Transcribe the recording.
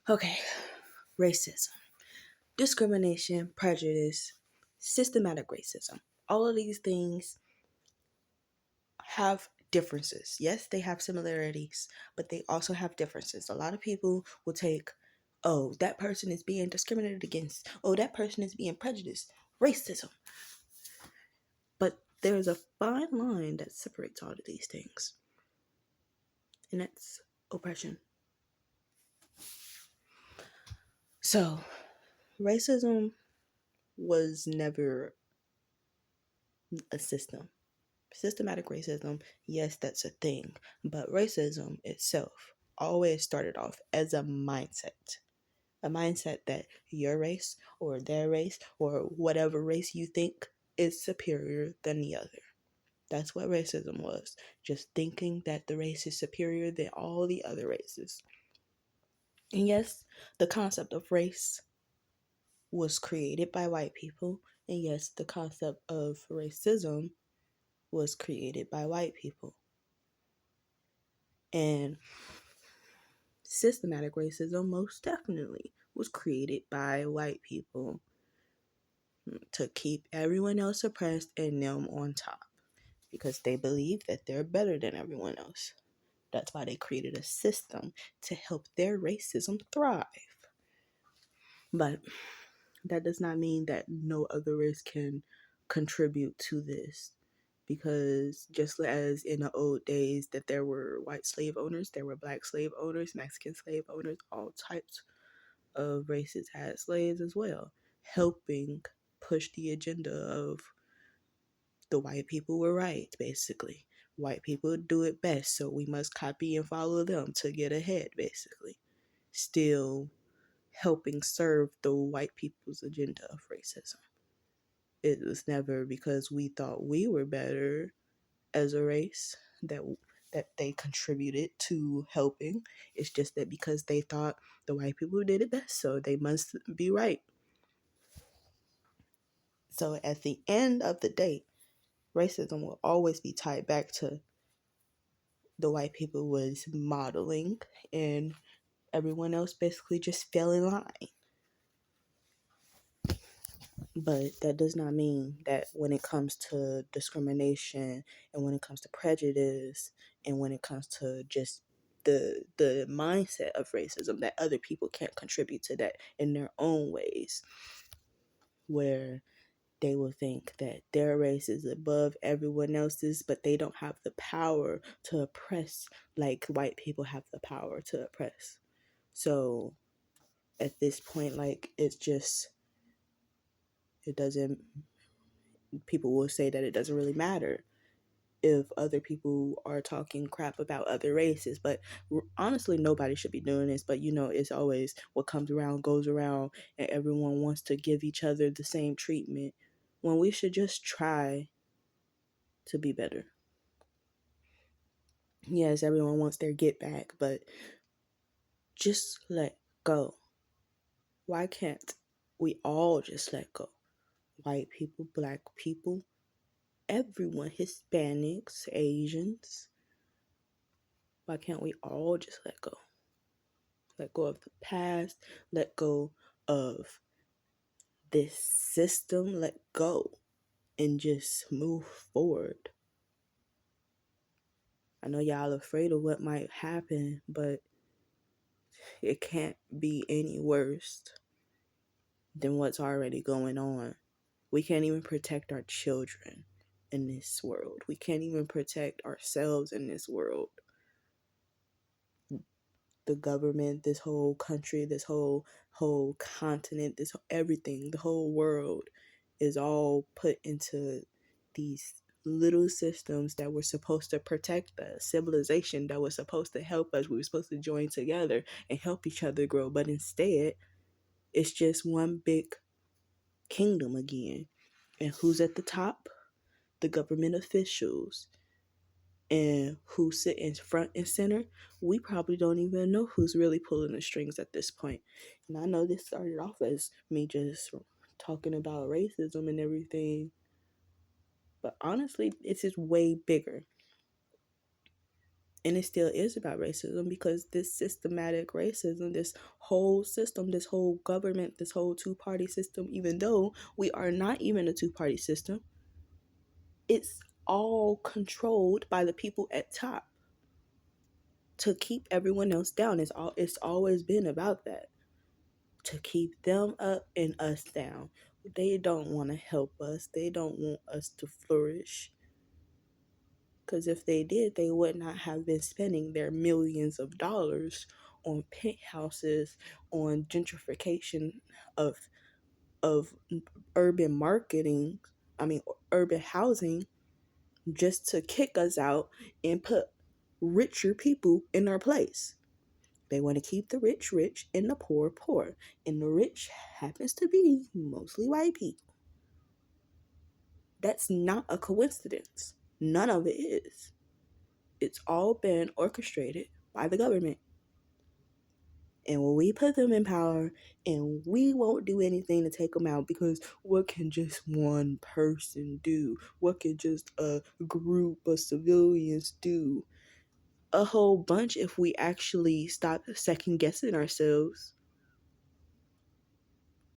Okay, racism, discrimination, prejudice, systematic racism. All of these things have differences. Yes, they have similarities, but they also have differences. A lot of people will take, oh, that person is being discriminated against. Oh, that person is being prejudiced. Racism. But there's a fine line that separates all of these things, and that's oppression. So, racism was never a system. Systematic racism, yes, that's a thing, but racism itself always started off as a mindset. A mindset that your race or their race or whatever race you think is superior than the other. That's what racism was. Just thinking that the race is superior than all the other races. And yes, the concept of race was created by white people. And yes, the concept of racism was created by white people. And systematic racism most definitely was created by white people to keep everyone else oppressed and them on top because they believe that they're better than everyone else. That's why they created a system to help their racism thrive. But that does not mean that no other race can contribute to this. Because just as in the old days that there were white slave owners, there were black slave owners, Mexican slave owners, all types of races had slaves as well, helping push the agenda of the white people were right, basically. White people do it best, so we must copy and follow them to get ahead, basically. Still helping serve the white people's agenda of racism. It was never because we thought we were better as a race that they contributed to helping. It's just that because they thought the white people did it best, so they must be right. So at the end of the day, racism will always be tied back to the white people was modeling and everyone else basically just fell in line. But that does not mean that when it comes to discrimination and when it comes to prejudice and when it comes to just the mindset of racism that other people can't contribute to that in their own ways, where they will think that their race is above everyone else's, but they don't have the power to oppress like white people have the power to oppress. So at this point, like, it's just, it doesn't, people will say that it doesn't really matter if other people are talking crap about other races, but honestly nobody should be doing this. But it's always what comes around goes around, and everyone wants to give each other the same treatment when we should just try to be better. Yes, everyone wants their get back, but just let go. Why can't we all just let go? White people, black people, everyone, Hispanics, Asians. Why can't we all just let go? Let go of the past, let go of this system, let go and just move forward. I know y'all afraid of what might happen, but it can't be any worse than what's already going on. We can't even protect our children in this world. We can't even protect ourselves in this world. The government, this whole country, this whole continent, this everything, the whole world is all put into these little systems that were supposed to protect us, civilization that was supposed to help us. We were supposed to join together and help each other grow, but instead it's just one big kingdom again. And who's at the top? The government officials. And who sit in front and center, we probably don't even know who's really pulling the strings at this point. And I know this started off as me just talking about racism and everything, but honestly, it's just way bigger. And it still is about racism because this systematic racism, this whole system, this whole government, this whole two-party system, even though we are not even a two-party system, it's all controlled by the people at top to keep everyone else down. It's always been about that. To keep them up and us down. They don't want to help us. They don't want us to flourish. Because if they did, they would not have been spending their millions of dollars on penthouses, on gentrification of of urban marketing, I mean urban housing, just to kick us out and put richer people in our place. They want to keep the rich rich and the poor poor. And the rich happens to be mostly white people. That's not a coincidence. None of it is. It's all been orchestrated by the government. And when we put them in power, and we won't do anything to take them out, because what can just one person do? What can just a group of civilians do? A whole bunch if we actually stop second guessing ourselves.